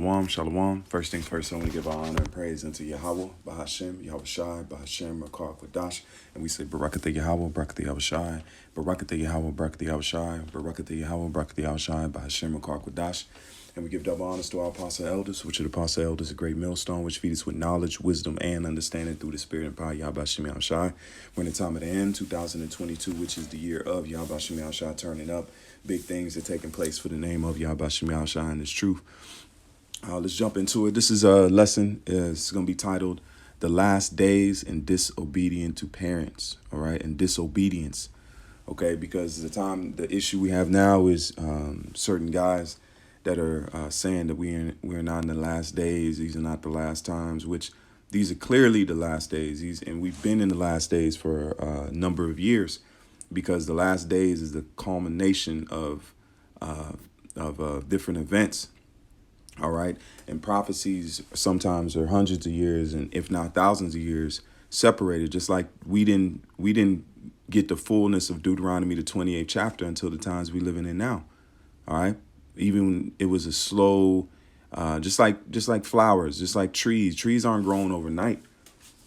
Shalom, shalom. First things first, I want to give our honor and praise unto Yahweh, Bahashem, Yahweh Shai, Bahashem, Rakar Kwadash. And we say, Barakatah Yahweh, Barakatah Yahweh Shai, Barakatah Yahweh, Barakatah Yahweh Shai, Barakatah Yahweh, Barakatah Yahweh Shai, Bahashem, Rakar Kwadash. And we give double honors to our apostle elders, which are the apostle elders, a great millstone, which feed us with knowledge, wisdom, and understanding through the spirit and power of Yahweh Shem Yahweh Shai. We're in the time of the end, 2022, which is the year of Yahweh Shem Yahweh Shai turning up. Big things are taking place for the name of Yahweh Shem Yahweh Shai and His truth. Let's jump into it. This is a lesson. It's going to be titled The Last Days and Disobedient to Parents. All right. And disobedience. OK, because the issue we have now is certain guys that are saying that we're not in the last days. These are not the last times, which these are clearly the last days. And we've been in the last days for a number of years, because the last days is the culmination of different events. All right. And prophecies sometimes are hundreds of years, and if not thousands of years separated, just like we didn't get the fullness of Deuteronomy, the 28th chapter, until the times we living in now. All right. Even it was a slow, just like flowers, just like trees. Trees aren't grown overnight.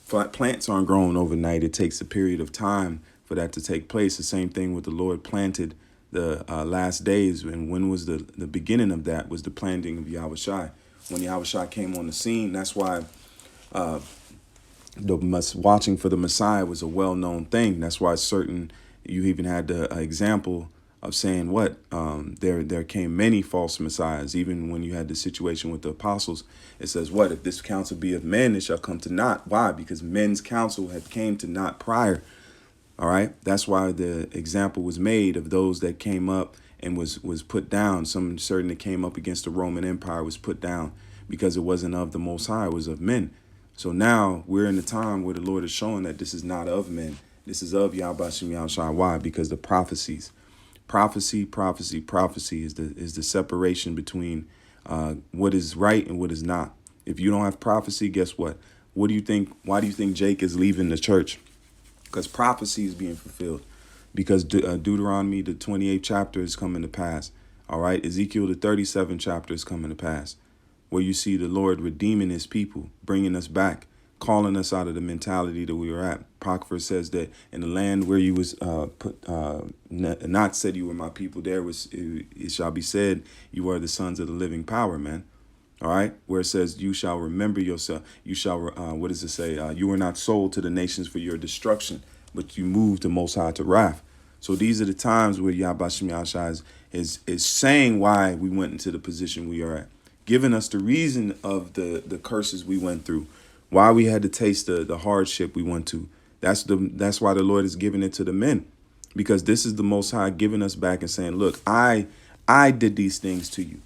Plants aren't grown overnight. It takes a period of time for that to take place. The same thing with the Lord planted the last days. And when was the beginning of that? Was the planting of Yahweh Shai. When Yahweh Shai came on the scene, that's why watching for the Messiah was a well-known thing. That's why you even had the example of saying there came many false messiahs. Even when you had the situation with the apostles, it says if this counsel be of men, it shall come to naught. Why? Because men's counsel had came to naught prior. All right. That's why the example was made of those that came up and was put down. Some certain that came up against the Roman Empire was put down because it wasn't of the Most High, it was of men. So now we're in a time where the Lord is showing that this is not of men. This is of Yahweh Shem Yahweh Shai. Why? Because the prophecy is the separation between what is right and what is not. If you don't have prophecy, guess what? What do you think? Why do you think Jake is leaving the church? Because prophecy is being fulfilled. Because Deuteronomy, the 28th chapter, is coming to pass. All right. Ezekiel, the 37th chapter, is coming to pass, where you see the Lord redeeming his people, bringing us back, calling us out of the mentality that we were at. Apocrypha says that in the land where you was not said you were my people, it shall be said you are the sons of the living power, man. All right. Where it says you shall remember yourself. You shall, what does it say? You were not sold to the nations for your destruction, but you moved the Most High to wrath. So these are the times where Yahweh Shem Yahweh Shai is saying why we went into the position we are at, giving us the reason of the curses we went through, why we had to taste the hardship we went to. That's why the Lord is giving it to the men, because this is the Most High giving us back and saying, look, I did these things to you.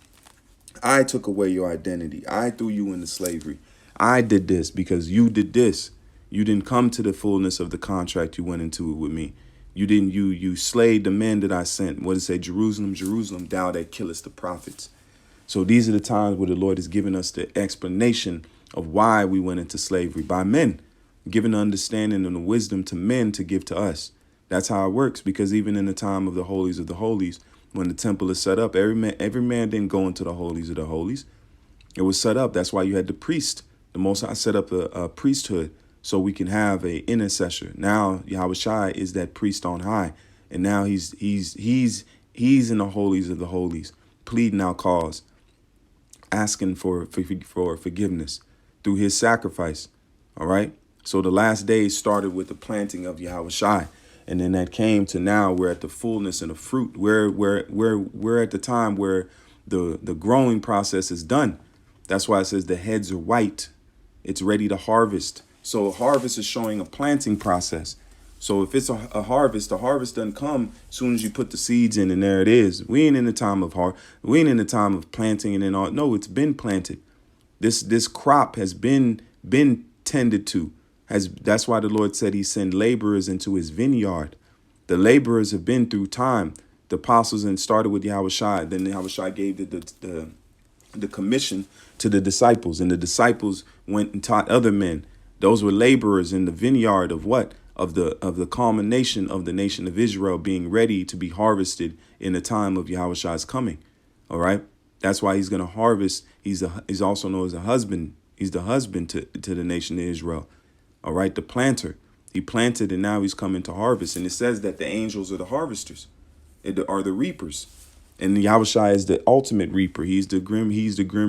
I took away your identity. I threw you into slavery. I did this because you did this. You didn't come to the fullness of the contract you went into with me. You didn't. You slayed the men that I sent. What does it say? Jerusalem, Jerusalem, thou that killest the prophets. So these are the times where the Lord is giving us the explanation of why we went into slavery by men, giving the understanding and the wisdom to men to give to us. That's how it works, because even in the time of the holies, when the temple is set up, every man didn't go into the holies of the holies. It was set up. That's why you had the priest. The Most High set up a priesthood so we can have a intercessor. Now Yahweh Shai is that priest on high, and now he's in the holies of the holies, pleading our cause, asking for forgiveness through his sacrifice. All right. So the last days started with the planting of Yahweh Shai. And then that came to now we're at the fullness and the fruit. We're at the time where the growing process is done. That's why it says the heads are white. It's ready to harvest. So a harvest is showing a planting process. So if it's a harvest, the harvest doesn't come as soon as you put the seeds in and there it is. We ain't in the time of planting and then all. No, it's been planted. This crop has been tended to. That's why the Lord said he sent laborers into his vineyard. The laborers have been through time. The apostles and started with Yahweh Shai. Then Yahweh Shai gave the commission to the disciples, and the disciples went and taught other men. Those were laborers in the vineyard of what? Of the culmination of the nation of Israel being ready to be harvested in the time of Yahweh Shai's coming. All right. That's why he's going to harvest. He's also known as a husband. He's the husband to the nation of Israel. All right, the planter. He planted and now he's coming to harvest. And it says that the angels are the harvesters, are the reapers. And Yahushua is the ultimate reaper. He's the grim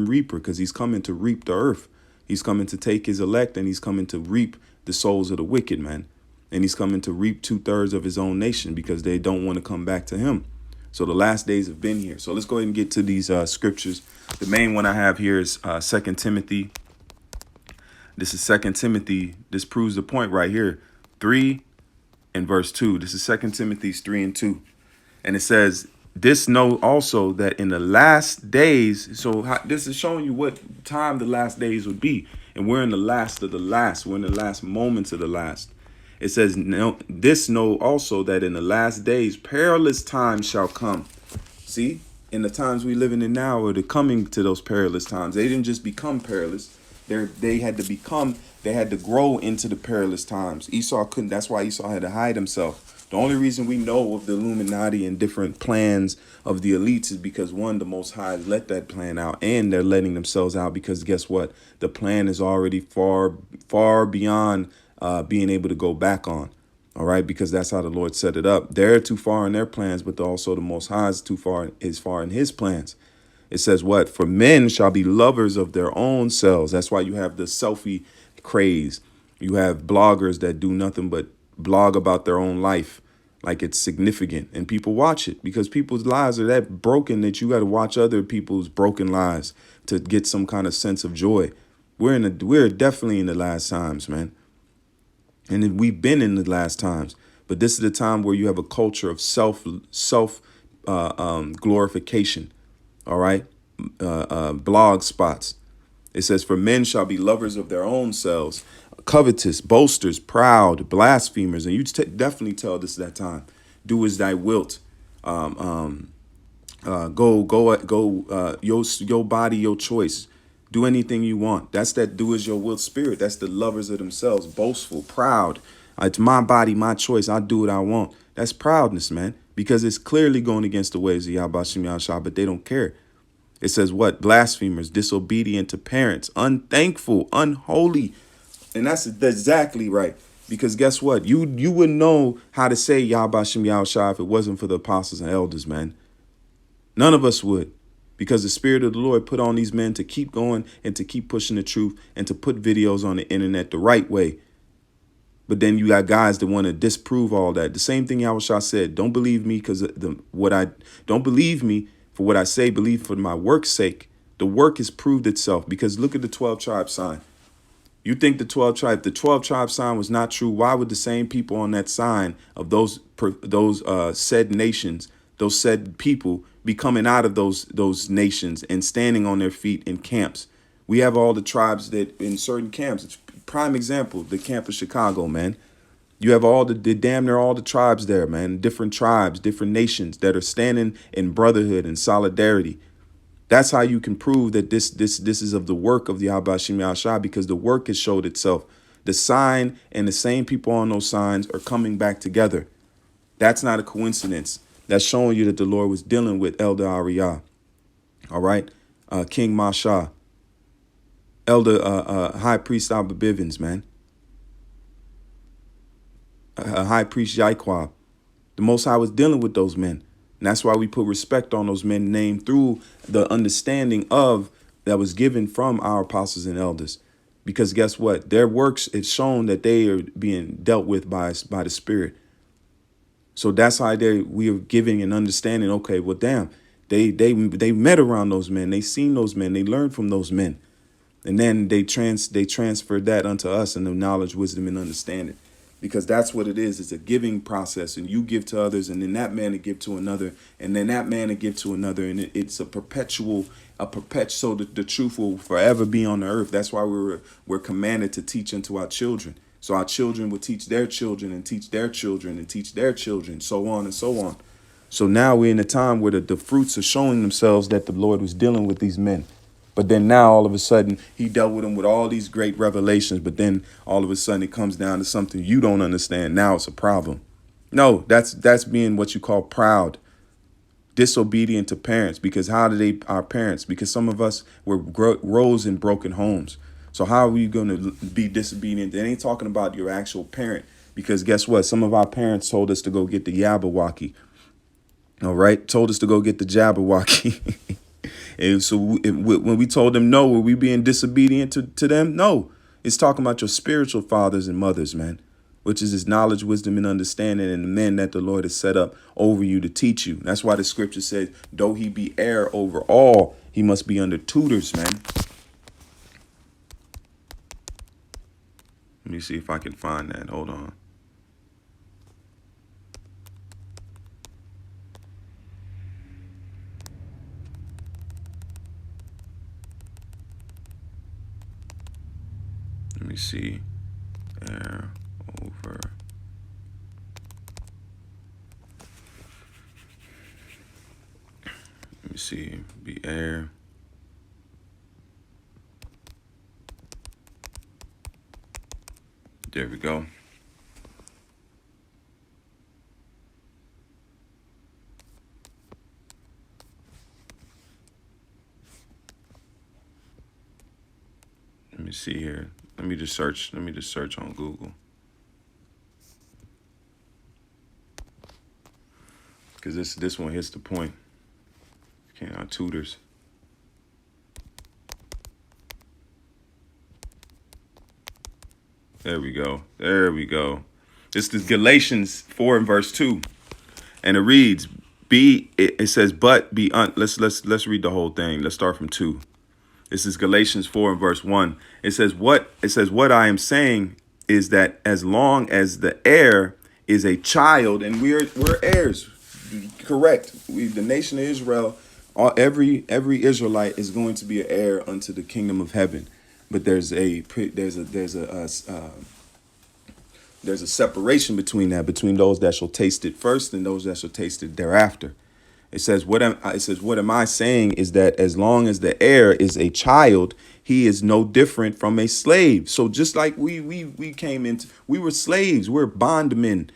reaper because he's coming to reap the earth. He's coming to take his elect and he's coming to reap the souls of the wicked, man. And he's coming to reap 2/3 of his own nation because they don't want to come back to him. So the last days have been here. So let's go ahead and get to these scriptures. The main one I have here is 2 Timothy. This is 2 Timothy. This proves the point right here. 3 and verse 2. This is 2 Timothy 3 and 2. And it says, this know also that in the last days, so this is showing you what time the last days would be. And we're in the last of the last. We're in the last moments of the last. It says, no, this know also that in the last days, perilous times shall come. See, in the times we living in now are the coming to those perilous times. They didn't just become perilous. They had to grow into the perilous times. Esau couldn't. That's why Esau had to hide himself. The only reason we know of the Illuminati and different plans of the elites is because, one, the Most High let that plan out, and they're letting themselves out because guess what? The plan is already far, far beyond being able to go back on. All right, because that's how the Lord set it up. They're too far in their plans, but also the Most High is far in his plans. It says what? For men shall be lovers of their own selves. That's why you have the selfie craze. You have bloggers that do nothing but blog about their own life like it's significant. And people watch it because people's lives are that broken that you got to watch other people's broken lives to get some kind of sense of joy. We're definitely in the last times, man. And we've been in the last times. But this is the time where you have a culture of self glorification. All right. Blog spots. It says, for men shall be lovers of their own selves, covetous, boasters, proud, blasphemers. And you definitely tell this at that time. Do as thy wilt. Go, your body, your choice. Do anything you want. That's that do as your will spirit. That's the lovers of themselves, boastful, proud. It's my body, my choice. I do what I want. That's proudness, man, because it's clearly going against the ways of Yahweh Shem Yahushua, but they don't care. It says what? Blasphemers, disobedient to parents, unthankful, unholy. And that's exactly right. Because guess what? You wouldn't know how to say Yahweh Shem Yahushua if it wasn't for the apostles and elders, man. None of us would. Because the Spirit of the Lord put on these men to keep going and to keep pushing the truth and to put videos on the internet the right way. But then you got guys that want to disprove all that. The same thing Yahushua said, don't believe me because don't believe me for what I say, believe for my work's sake. The work has proved itself because look at the 12 tribe sign. You think the 12 tribe sign was not true? Why would the same people on that sign of those said nations, those said people be coming out of those nations and standing on their feet in camps? We have all the tribes that in certain camps. It's prime example, the camp of Chicago, man. You have all the damn near all the tribes there, man. Different tribes, different nations that are standing in brotherhood and solidarity. That's how you can prove that this is of the work of the Yahweh Shem Yahushua, because the work has showed itself. The sign and the same people on those signs are coming back together. That's not a coincidence. That's showing you that the Lord was dealing with Elder Ariah. All right. King Masha. Elder High Priest Abba Bivens, man. High Priest Yaiquab. The Most High was dealing with those men. And that's why we put respect on those men's name through the understanding of that was given from our apostles and elders. Because guess what? Their works, it's shown that they are being dealt with by the Spirit. So that's how we are giving an understanding. Okay, well, damn, they met around those men. They seen those men. They learned from those men. And then they transferred that unto us in the knowledge, wisdom, and understanding. Because that's what it is. It's a giving process, and you give to others, and then that man to give to another, and then that man to give to another, and it's a perpetual, so that the truth will forever be on the earth. That's why we're commanded to teach unto our children. So our children will teach their children and teach their children and teach their children, so on and so on. So now we're in a time where the fruits are showing themselves that the Lord was dealing with these men. But then now all of a sudden he dealt with them with all these great revelations. But then all of a sudden it comes down to something you don't understand. Now it's a problem. No, that's being what you call proud. disobedient to parents. Because how do they, our parents? Because some of us were rose in broken homes. So how are we going to be disobedient? They ain't talking about your actual parent. Because guess what? Some of our parents told us to go get the Yabberwocky. All right. Told us to go get the Jabberwocky. And so when we told them no, were we being disobedient to them? No. It's talking about your spiritual fathers and mothers, man, which is his knowledge, wisdom, and understanding, and the men that the Lord has set up over you to teach you. That's why the scripture says, though he be heir over all, he must be under tutors, man. Let me see if I can find that. Hold on. Let me see. Heir over. Let me see. Be heir. There we go. Let me see here. Let me just search on Google. Because this one hits the point. Okay, our tutors. There we go. This is Galatians 4 and verse 2. And it reads, it says, but be let's read the whole thing. Let's start from 2. This is Galatians 4 and verse 1. It says what I am saying is that as long as the heir is a child, and we're heirs, correct. The nation of Israel, every Israelite is going to be an heir unto the kingdom of heaven. But there's a separation between that, between those that shall taste it first and those that shall taste it thereafter. It says, what am I saying is that as long as the heir is a child, he is no different from a slave. So just like we were slaves, we're bondmen,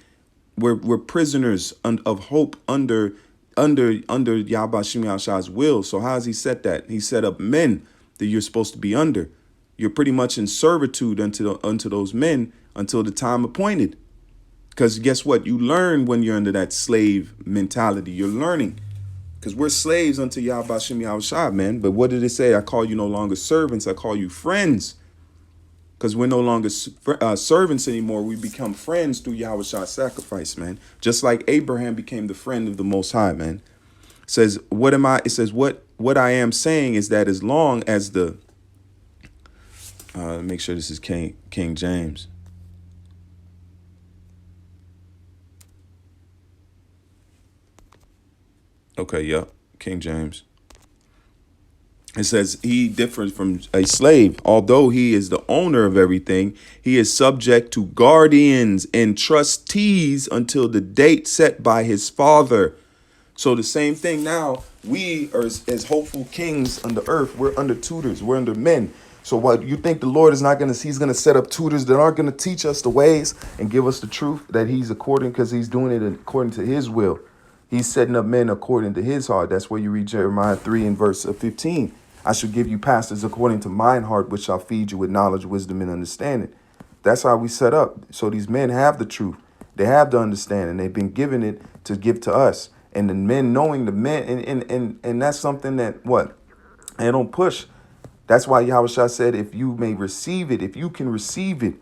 we're prisoners of hope under Yahweh Shem Yahshua's will. So how has he set that? He set up men that you're supposed to be under. You're pretty much in servitude unto those men until the time appointed. Because guess what? You learn when you're under that slave mentality. You're learning. Because we're slaves unto Yahweh Shem Yahushua, man. But what did it say? I call you no longer servants. I call you friends. Because we're no longer servants anymore. We become friends through Yahushua's sacrifice, man. Just like Abraham became the friend of the Most High, man. It says, what I am saying is that as long as the... make sure this is King James. Okay, yep, King James. It says he differs from a slave. Although he is the owner of everything, he is subject to guardians and trustees until the date set by his father. So the same thing now, we are as hopeful kings on the earth. We're under tutors. We're under men. So what you think the Lord is not going to, he's going to set up tutors that aren't going to teach us the ways and give us the truth that he's because he's doing it according to his will. He's setting up men according to his heart. That's where you read Jeremiah 3 and verse 15. I shall give you pastors according to mine heart, which shall feed you with knowledge, wisdom, and understanding. That's how we set up. So these men have the truth. They have the understanding. They've been given it to give to us. And the men knowing the men, and that's something that, what? They don't push. That's why Yahushua said, if you may receive it, if you can receive it,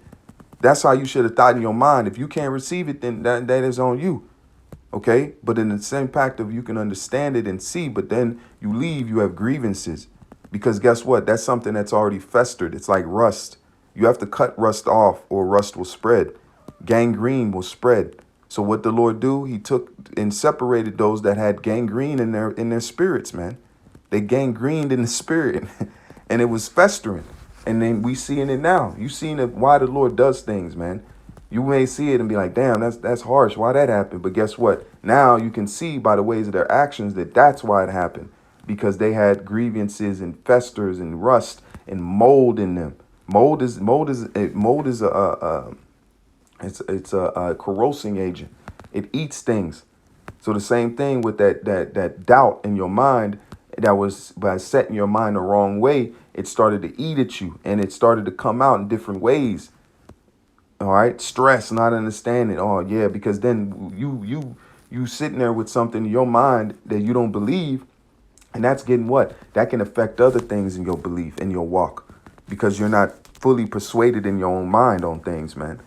that's how you should have thought in your mind. If you can't receive it, then that is on you. Okay, but in the same pact of you can understand it and see, but then you leave, you have grievances. Because guess what? That's something that's already festered. It's like rust. You have to cut rust off or rust will spread. Gangrene will spread. So what the Lord do? He took and separated those that had gangrene in their spirits, man. They gangrened in the spirit and it was festering. And then we seeing it now. You seeing it, why the Lord does things, man. You may see it and be like, damn, that's harsh. Why that happened? But guess what? Now you can see by the ways of their actions that that's why it happened. Because they had grievances and festers and rust and mold in them. Mold is a corrosing agent. It eats things. So the same thing with that doubt in your mind, that was by setting your mind the wrong way, it started to eat at you, and it started to come out in different ways. All right, stress, not understanding. Oh yeah, because then you sitting there with something in your mind that you don't believe, and that's getting what? That can affect other things in your belief, in your walk, because you're not fully persuaded in your own mind on things, man.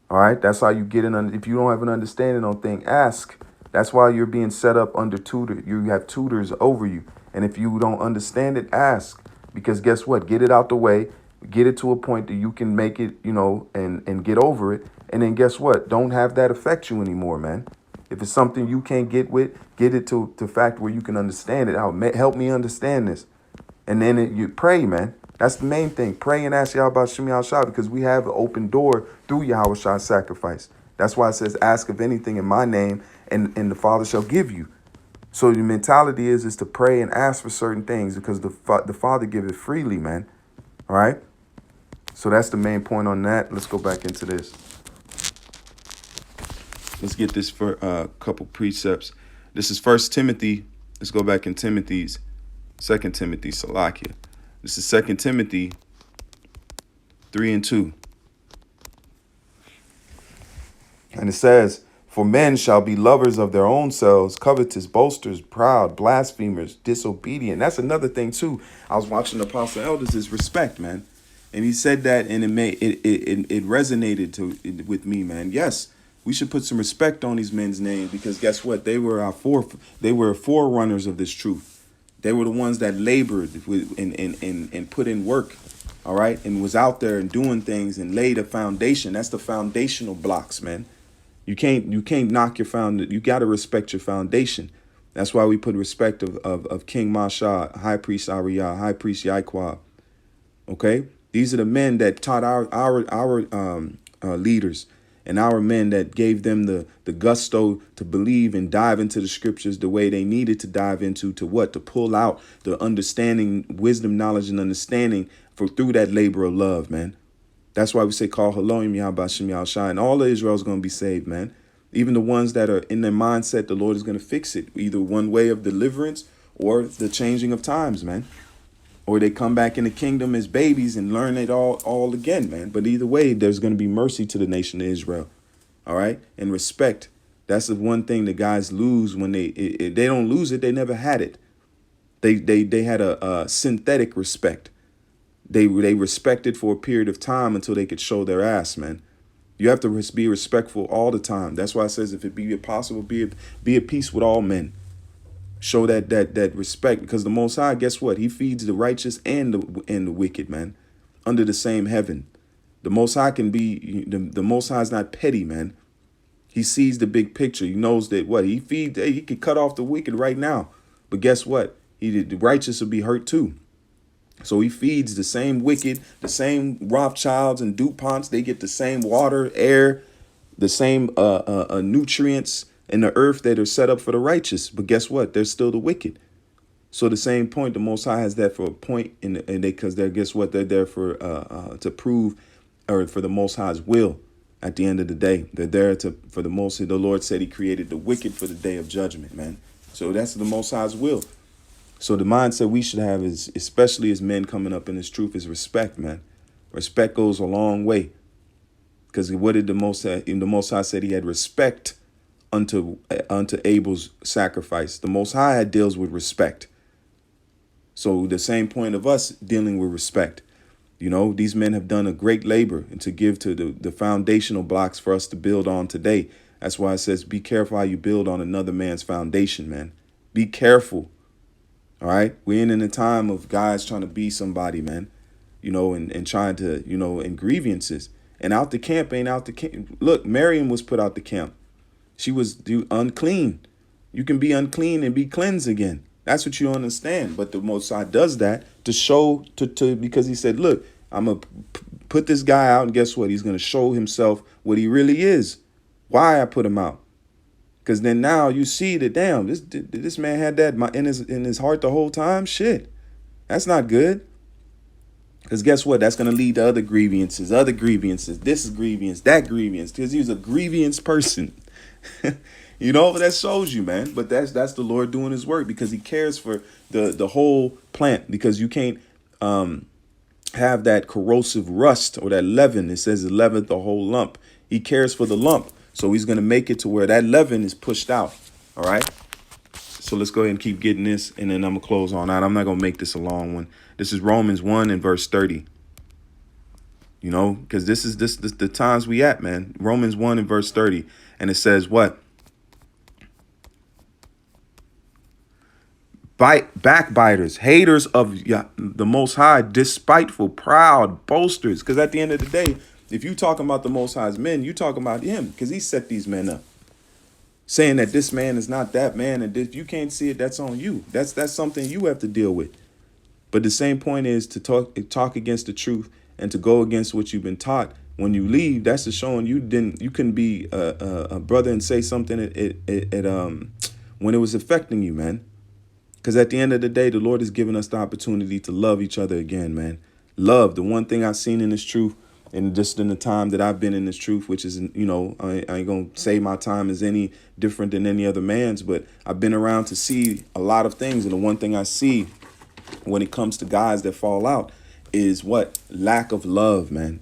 All right, that's how you get in. If you don't have an understanding on thing, ask. That's why you're being set up under tutor. You have tutors over you, and if you don't understand it, ask. Because guess what? Get it out the way. Get it to a point that you can make it, and get over it. And then guess what? Don't have that affect you anymore, man. If it's something you can't get with, get it to fact where you can understand it. Help me understand this. And then you pray, man. That's the main thing. Pray and ask Yahweh Shem Yahshua, because we have an open door through Yahweh Shah's sacrifice. That's why it says, ask of anything in my name, and the Father shall give you. So the mentality is to pray and ask for certain things, because the Father give it freely, man. All right? So that's the main point on that. Let's go back into this. Let's get this for a couple precepts. This is 1 Timothy. Let's go back in 2 Timothy, Salakia. This is 2 Timothy 3:2. And it says, for men shall be lovers of their own selves, covetous, boasters, proud, blasphemers, disobedient. That's another thing too. I was watching the Apostle Elders, is respect, man. And he said that, and it resonated with me, man. Yes, we should put some respect on these men's names, because guess what? They were forerunners of this truth. They were the ones that labored with and put in work, all right, and was out there and doing things and laid a foundation. That's the foundational blocks, man. You can't knock your foundation. You got to respect your foundation. That's why we put respect of King Masha, High Priest Ariyah, High Priest Yaikwab. Okay, these are the men that taught our leaders and our men, that gave them the gusto to believe and dive into the scriptures the way they needed to dive into, to pull out the understanding, wisdom, knowledge, and understanding through that labor of love, man. That's why we say, call Haloim Yahweh Shem Yahshua, and all of Israel is going to be saved, man. Even the ones that are in their mindset, the Lord is going to fix it, either one way of deliverance or the changing of times, man. Or they come back in the kingdom as babies and learn it all again, man. But either way, there's going to be mercy to the nation of Israel. All right. And respect. That's the one thing the guys lose when they don't lose it. They never had it. They had a synthetic respect. They respected for a period of time until they could show their ass, man. You have to be respectful all the time. That's why it says, if it be possible, be at peace with all men. Show that respect, because the Most High, guess what? He feeds the righteous and the wicked, man, under the same heaven. The Most High can be, the Most High is not petty, man. He sees the big picture. He knows that he could cut off the wicked right now. But guess what? The righteous will be hurt too. So he feeds the same wicked, the same Rothschilds and DuPonts. They get the same water, air, the same nutrients in the earth that are set up for the righteous. But guess what? They're still the wicked. So the same point, the Most High has that for a point, because guess what? They're there for to prove, or for the Most High's will. At the end of the day, they're there for the Most High. The Lord said He created the wicked for the day of judgment, man. So that's the Most High's will. So the mindset we should have is, especially as men coming up in this truth, is respect, man. Respect goes a long way. Because what did the Most High? The Most High said He had respect unto Abel's sacrifice. The Most High deals with respect. So the same point of us dealing with respect. These men have done a great labor and to give to the foundational blocks for us to build on today. That's why it says, be careful how you build on another man's foundation, man. Be careful. All right. We're in a time of guys trying to be somebody, man, and trying to, and grievances. And out the camp ain't out the camp. Look, Miriam was put out the camp. She was unclean. You can be unclean and be cleansed again. That's what you understand. But the Most High does that to show because He said, look, I'm going to put this guy out. And guess what? He's going to show himself what he really is. Why I put him out. Because then now you see that, damn, this man had that in his heart the whole time. Shit, that's not good. Because guess what? That's going to lead to other grievances, this is grievance, that grievance, because he was a grievance person. That shows you, man. But that's the Lord doing his work because he cares for the whole plant, because you can't have that corrosive rust or that leaven. It says 11th the whole lump. He cares for the lump. So he's going to make it to where that leaven is pushed out. All right. So let's go ahead and keep getting this, and then I'm going to close on out. I'm not going to make this a long one. This is Romans 1 and verse 30. Because this is the times we at, man. Romans 1 and verse 30. And it says what? Backbiters, haters of the Most High, despiteful, proud, boasters. Because at the end of the day, if you talking about the Most High's men, you talking about him, because he set these men up. Saying that this man is not that man, and if you can't see it, that's on you. That's something you have to deal with. But the same point is to talk against the truth and to go against what you've been taught. When you leave, that's just showing you couldn't be a brother and say something when it was affecting you, man. Because at the end of the day, the Lord has given us the opportunity to love each other again, man. Love, the one thing I've seen in this truth, and just in the time that I've been in this truth, which is, I ain't going to say my time is any different than any other man's, but I've been around to see a lot of things. And the one thing I see when it comes to guys that fall out is what? Lack of love, man.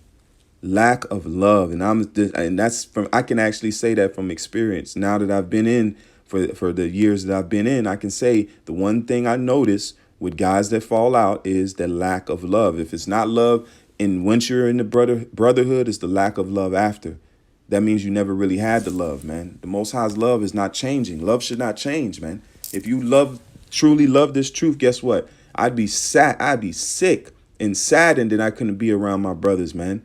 Lack of love. And that's I can actually say that from experience. Now that I've been in for the years that I've been in, I can say the one thing I notice with guys that fall out is the lack of love. If it's not love, and once you're in the brotherhood, it's the lack of love after. That means you never really had the love, man. The Most High's love is not changing. Love should not change, man. If you truly love this truth, guess what? I'd be sad. I'd be sick and saddened that I couldn't be around my brothers, man.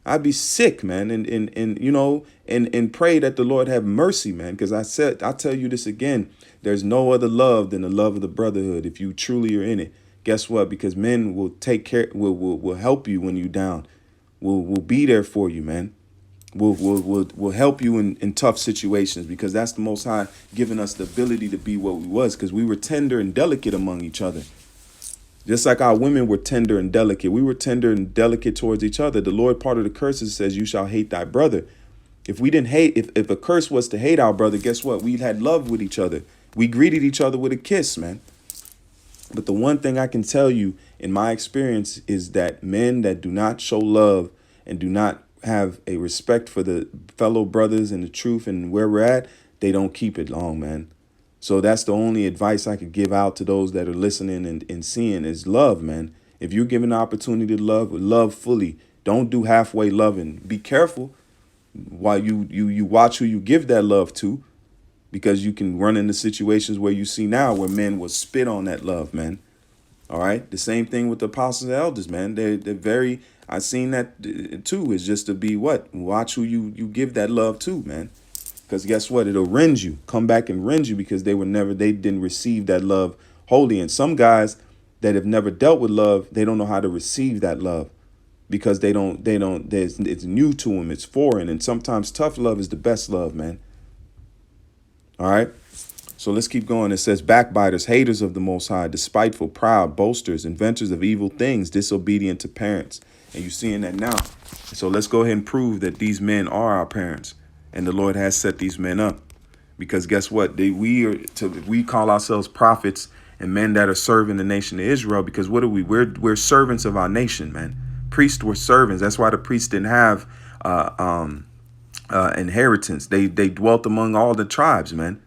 I'd be sick, man, and pray that the Lord have mercy, man. Because I'll tell you this again, there's no other love than the love of the brotherhood if you truly are in it. Guess what? Because men will take care, will help you when you're down. Will be there for you, man. Will help you in tough situations, because that's the Most High giving us the ability to be what we was, because we were tender and delicate among each other. Just like our women were tender and delicate. We were tender and delicate towards each other. The Lord, part of the curses says, you shall hate thy brother. If we didn't hate, if a curse was to hate our brother, guess what? We had love with each other. We greeted each other with a kiss, man. But the one thing I can tell you in my experience is that men that do not show love and do not have a respect for the fellow brothers and the truth and where we're at, they don't keep it long, man. So that's the only advice I could give out to those that are listening and seeing is love, man. If you're given the opportunity to love fully. Don't do halfway loving. Be careful while you watch who you give that love to, because you can run into situations where you see now where men will spit on that love, man. All right. The same thing with the apostles and elders, man. They're very, I've seen that too, is just to be what? Watch who you give that love to, man. Because guess what? It'll rend you, come back and rend you, because they didn't receive that love wholly. And some guys that have never dealt with love, they don't know how to receive that love, because it's new to them. It's foreign. And sometimes tough love is the best love, man. All right. So let's keep going. It says backbiters, haters of the Most High, despiteful, proud, boasters, inventors of evil things, disobedient to parents. And you're seeing that now. So let's go ahead and prove that these men are our parents. And the Lord has set these men up, because guess what? We call ourselves prophets and men that are serving the nation of Israel, because what are we? We're servants of our nation, man. Priests were servants. That's why the priests didn't have inheritance. They dwelt among all the tribes, man.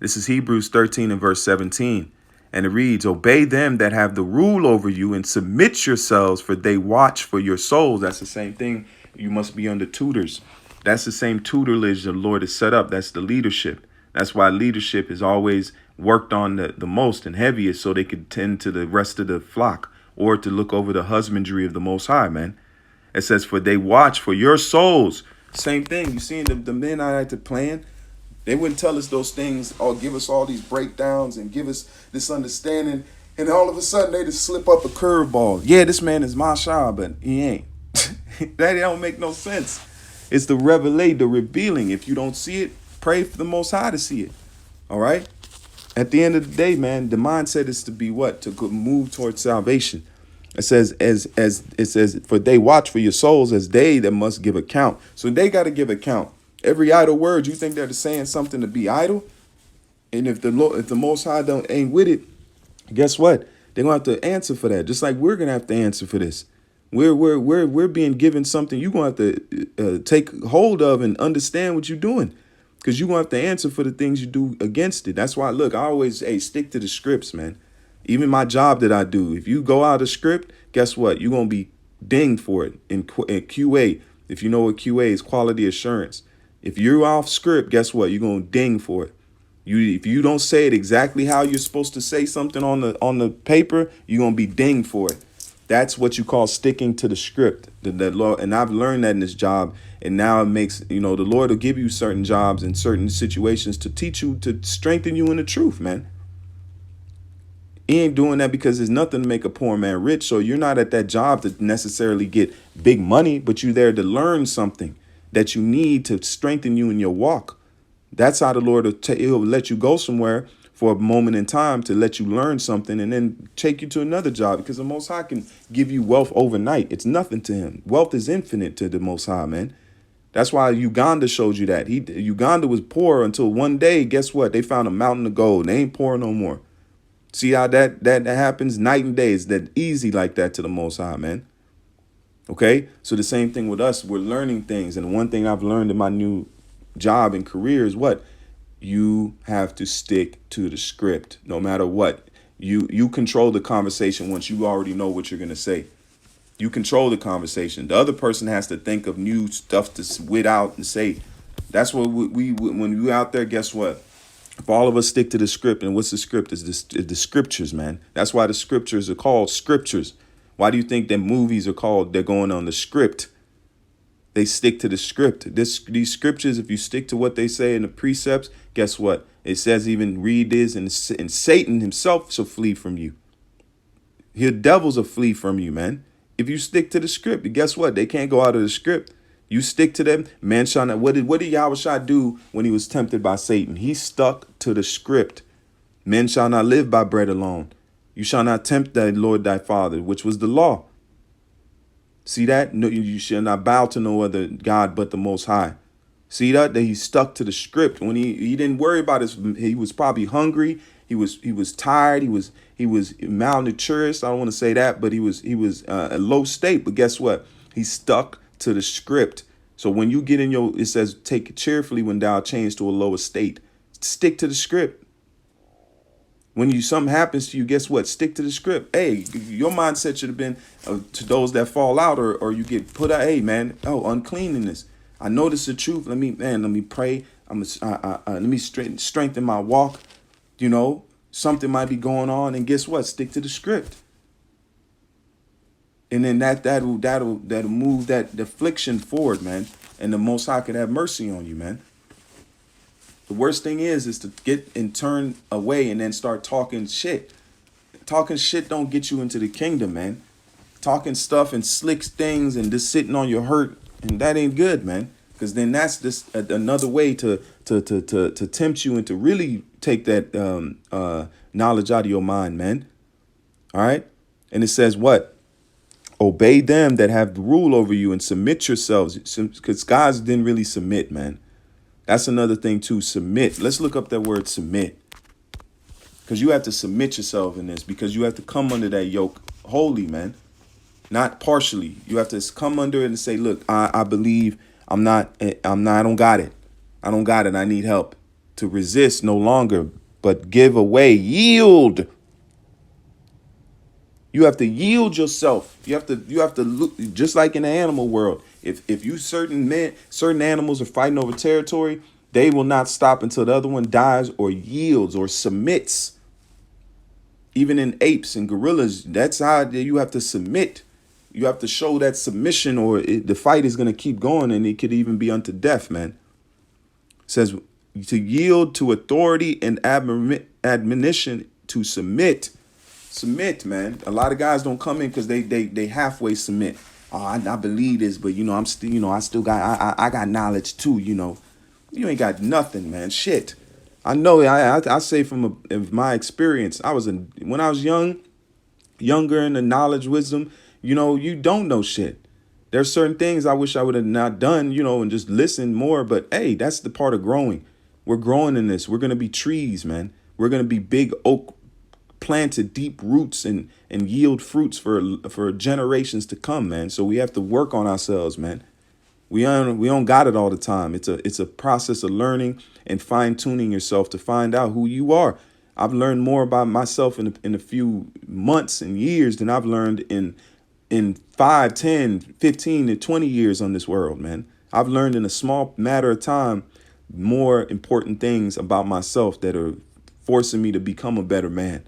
This is Hebrews 13 and verse 17. And it reads, obey them that have the rule over you and submit yourselves, for they watch for your souls. That's the same thing. You must be under tutors. That's the same tutelage the Lord has set up. That's the leadership. That's why leadership is always worked on the most and heaviest, so they could tend to the rest of the flock, or to look over the husbandry of the Most High, man. It says, for they watch for your souls. Same thing. You seen the men I had to plan? They wouldn't tell us those things or give us all these breakdowns and give us this understanding. And all of a sudden they just slip up a curveball. Yeah, this man is Mashah, but he ain't. That don't make no sense. It's the revealing. If you don't see it, pray for the Most High to see it. All right. At the end of the day, man, the mindset is to be what? To move towards salvation. It says, as it says, for they watch for your souls as they that must give account. So they got to give account. Every idle word, you think they're saying something to be idle? And if the Most High don't ain't with it, guess what? They're gonna have to answer for that. Just like we're gonna have to answer for this. We're being given something you're gonna have to take hold of and understand what you're doing, because you're gonna have to answer for the things you do against it. That's why, look, I always stick to the scripts, man. Even my job that I do, if you go out of script, guess what? You're gonna be dinged for it in QA. If you know what QA is, quality assurance. If you're off script, guess what? You're gonna ding for it. If you don't say it exactly how you're supposed to say something on the paper, you're gonna be dinged for it. That's what you call sticking to the script. The law, and I've learned that in this job. And now it makes, the Lord will give you certain jobs and certain situations to teach you, to strengthen you in the truth, man. He ain't doing that because there's nothing to make a poor man rich. So you're not at that job to necessarily get big money, but you're there to learn something that you need to strengthen you in your walk. That's how the Lord he'll let you go somewhere for a moment in time to let you learn something and then take you to another job, because the Most High can give you wealth overnight. It's nothing to him. Wealth is infinite to the Most High, man. That's why Uganda showed you that. Uganda was poor until one day, guess what? They found a mountain of gold. They ain't poor no more. See how that happens night and day. It's that easy like that to the Most High, man. Okay? So the same thing with us. We're learning things. And one thing I've learned in my new job and career is what? You have to stick to the script no matter what. You control the conversation once you already know what you're going to say. You control the conversation. The other person has to think of new stuff to wit out and say. That's what we when we out there, guess what? If all of us stick to the script, and what's the script? Is the scriptures, man. That's why the scriptures are called scriptures. Why do you think that movies are called, they're going on the script? They stick to the script. These scriptures, if you stick to what they say in the precepts, guess what? It says even read this, and Satan himself shall flee from you. Your devils will flee from you, man. If you stick to the script, guess what? They can't go out of the script. You stick to them. Man shall not. What did Yahushua do when he was tempted by Satan? He stuck to the script. Men shall not live by bread alone. You shall not tempt thy Lord thy Father, which was the law. See that? No, you shall not bow to no other God but the Most High. See that he stuck to the script. When he didn't worry about he was probably hungry. He was tired. He was malnourished. I don't want to say that, but he was a low state. But guess what? He stuck to the script. So when you get in it says, take it cheerfully when thou change to a lower state. Stick to the script. When something happens to you, guess what? Stick to the script. Hey, your mindset should have been to those that fall out or you get put out. Hey, man, uncleanness. I know this is the truth. Let me pray. Let me strengthen my walk. Something might be going on, and guess what? Stick to the script. And then that'll move that affliction forward, man. And the Most High could have mercy on you, man. The worst thing is to get and turn away and then start talking shit. Talking shit don't get you into the kingdom, man. Talking stuff and slick things and just sitting on your hurt, and that ain't good, man. Because then that's just another way to tempt you and to really take that knowledge out of your mind, man. All right. And it says what? Obey them that have the rule over you and submit yourselves, because guys didn't really submit, man. That's another thing too. Submit. Let's look up that word submit, because you have to submit yourself in this, because you have to come under that yoke wholly, man, not partially. You have to come under it and say, look, I believe I don't got it. I don't got it. I need help. To resist no longer, but give away, yield. You have to yield yourself. You have to look, just like in the animal world. If you certain animals are fighting over territory, they will not stop until the other one dies or yields or submits. Even in apes and gorillas, that's how you have to submit. You have to show that submission, or the fight is going to keep going, and it could even be unto death, man. It says to yield to authority and admonition, to submit. Submit, man. A lot of guys don't come in because they halfway submit. Oh, I believe this, but I'm still, I still got I got knowledge too. You ain't got nothing, man. Shit. I know. I say from my experience, when I was younger in the knowledge, wisdom. You don't know shit. There's certain things I wish I would have not done, and just listened more. But hey, that's the part of growing. We're growing in this. We're going to be trees, man. We're going to be big oak planted deep roots and yield fruits for generations to come, man. So we have to work on ourselves, man. We don't got it all the time. It's a process of learning and fine tuning yourself to find out who you are. I've learned more about myself in a few months and years than I've learned in 5, 10, 15, and 20 years on this world, man. I've learned in a small matter of time more important things about myself that are forcing me to become a better man.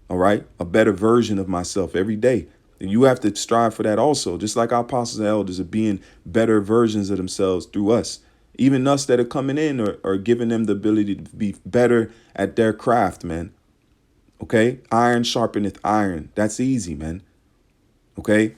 All right. A better version of myself every day. And you have to strive for that also, just like our apostles and elders are being better versions of themselves through us. Even us that are coming in are giving them the ability to be better at their craft, man. Okay. Iron sharpeneth iron. That's easy, man. Okay.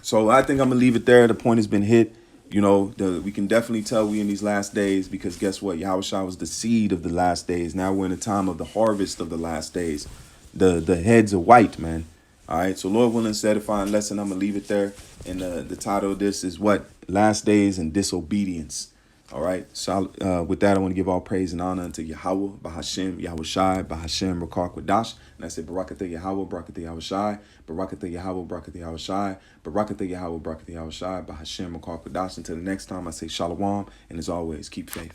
So I think I'm going to leave it there. The point has been hit. We can definitely tell we in these last days because guess what? Yahushua was the seed of the last days. Now we're in the time of the harvest of the last days. The heads are white, man. All right. So Lord willing, edifying lesson. I'm going to leave it there. And the title of this is what? Last Days and Disobedience. All right. So with that, I want to give all praise and honor unto Yahweh, Bahashem, Yahushai, Bahashem, Rakar Kwadash. And I say, Barakatah Yahweh, Barakatah Yahushai, Barakatah Yahweh, Barakatah Yahushai, Barakatah Yahweh, Barakatah Yahushai, Bahashem, Rakar Kwadash. Until the next time, I say Shalom. And as always, keep faith.